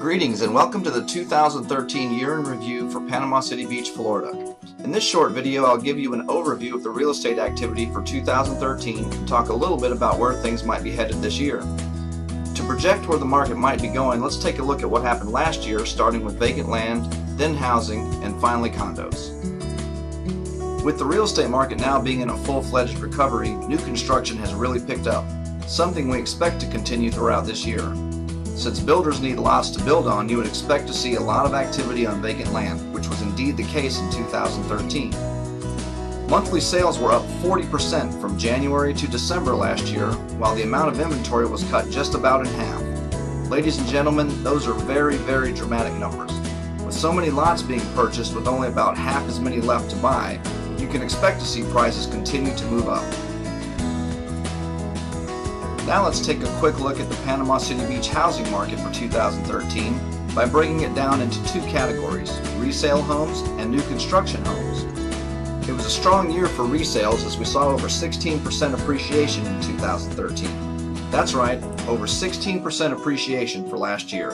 Greetings and welcome to the 2013 Year in Review for Panama City Beach, Florida. In this short video, I'll give you an overview of the real estate activity for 2013 and talk a little bit about where things might be headed this year. To project where the market might be going, let's take a look at what happened last year, starting with vacant land, then housing, and finally condos. With the real estate market now being in a full-fledged recovery, new construction has really picked up, something we expect to continue throughout this year. Since builders need lots to build on, you would expect to see a lot of activity on vacant land, which was indeed the case in 2013. Monthly sales were up 40% from January to December last year, while the amount of inventory was cut just about in half. Ladies and gentlemen, those are very, very dramatic numbers. With so many lots being purchased with only about half as many left to buy, you can expect to see prices continue to move up. Now let's take a quick look at the Panama City Beach housing market for 2013 by breaking it down into two categories, resale homes and new construction homes. It was a strong year for resales as we saw over 16% appreciation in 2013. That's right, over 16% appreciation for last year.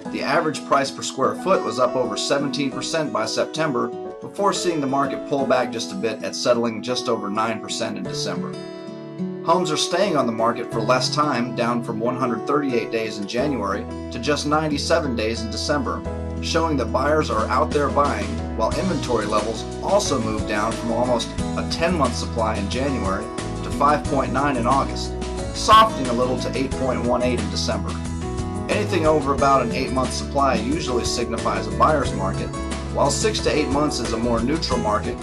The average price per square foot was up over 17% by September before seeing the market pull back just a bit at settling just over 9% in December. Homes are staying on the market for less time, down from 138 days in January to just 97 days in December, showing that buyers are out there buying, while inventory levels also moved down from almost a 10-month supply in January to 5.9 in August, softening a little to 8.18 in December. Anything over about an 8-month supply usually signifies a buyer's market, while 6 to 8 months is a more neutral market.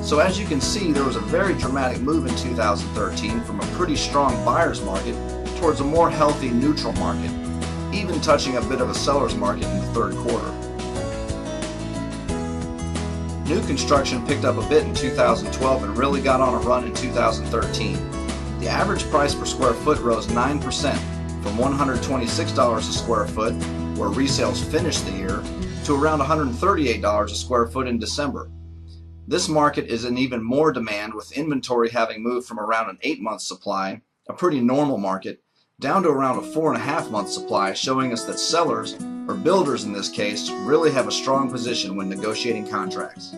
So as you can see, there was a very dramatic move in 2013 from a pretty strong buyer's market towards a more healthy neutral market, even touching a bit of a seller's market in the third quarter. New construction picked up a bit in 2012 and really got on a run in 2013. The average price per square foot rose 9% from $126 a square foot, where resales finished the year, to around $138 a square foot in December. This market is in even more demand, with inventory having moved from around an 8-month supply, a pretty normal market, down to around a 4.5-month supply, showing us that sellers, or builders in this case, really have a strong position when negotiating contracts.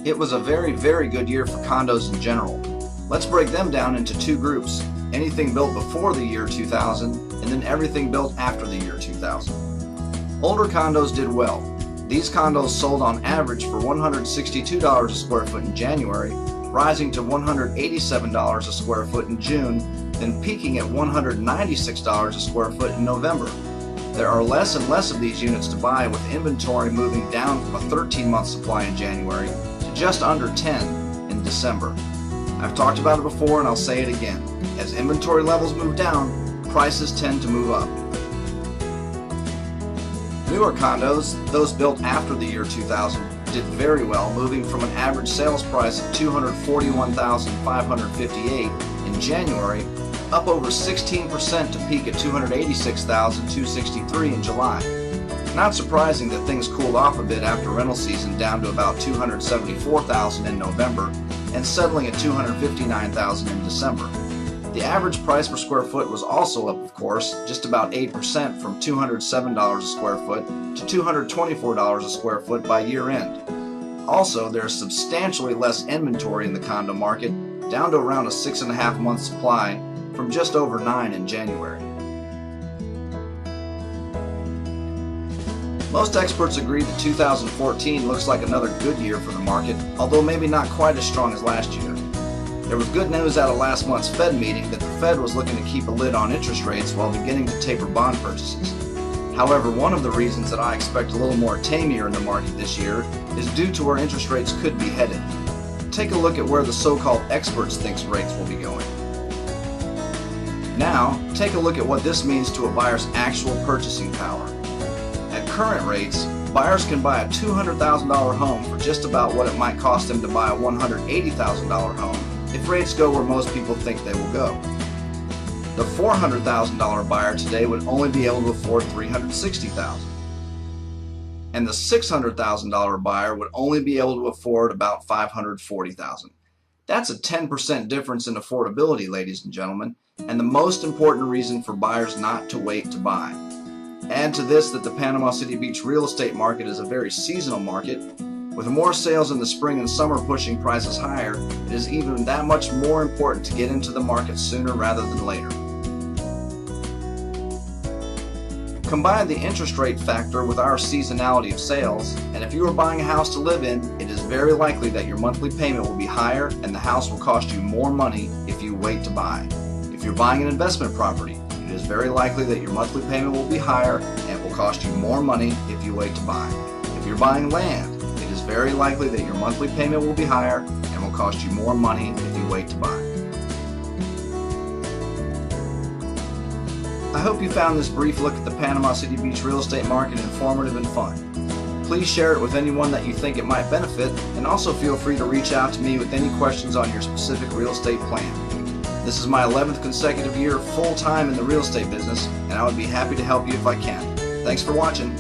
It was a very, very good year for condos in general. Let's break them down into two groups, anything built before the year 2000 and then everything built after the year 2000. Older condos did well. These condos sold on average for $162 a square foot in January, rising to $187 a square foot in June, then peaking at $196 a square foot in November. There are less and less of these units to buy, with inventory moving down from a 13-month supply in January to just under 10 in December. I've talked about it before and I'll say it again. As inventory levels move down, prices tend to move up. Newer condos, those built after the year 2000, did very well, moving from an average sales price of $241,558 in January up over 16% to peak at $286,263 in July. Not surprising that things cooled off a bit after rental season, down to about $274,000 in November and settling at $259,000 in December. The average price per square foot was also up, of course, just about 8% from $207 a square foot to $224 a square foot by year end. Also, there is substantially less inventory in the condo market, down to around a 6.5-month supply from just over 9 in January. Most experts agree that 2014 looks like another good year for the market, although maybe not quite as strong as last year. There was good news out of last month's Fed meeting that the Fed was looking to keep a lid on interest rates while beginning to taper bond purchases. However, one of the reasons that I expect a little more tame year in the market this year is due to where interest rates could be headed. Take a look at where the so-called experts think rates will be going. Now, take a look at what this means to a buyer's actual purchasing power. At current rates, buyers can buy a $200,000 home for just about what it might cost them to buy a $180,000 home if rates go where most people think they will go. The $400,000 buyer today would only be able to afford $360,000. And the $600,000 buyer would only be able to afford about $540,000. That's a 10% difference in affordability, ladies and gentlemen, and the most important reason for buyers not to wait to buy. Add to this that the Panama City Beach real estate market is a very seasonal market. With more sales in the spring and summer pushing prices higher, it is even that much more important to get into the market sooner rather than later. Combine the interest rate factor with our seasonality of sales, and if you are buying a house to live in, it is very likely that your monthly payment will be higher and the house will cost you more money if you wait to buy. If you're buying an investment property, it is very likely that your monthly payment will be higher and it will cost you more money if you wait to buy. If you're buying land, it is very likely that your monthly payment will be higher and will cost you more money if you wait to buy. I hope you found this brief look at the Panama City Beach real estate market informative and fun. Please share it with anyone that you think it might benefit, and also feel free to reach out to me with any questions on your specific real estate plan. This is my 11th consecutive year full-time in the real estate business, and I would be happy to help you if I can. Thanks for watching.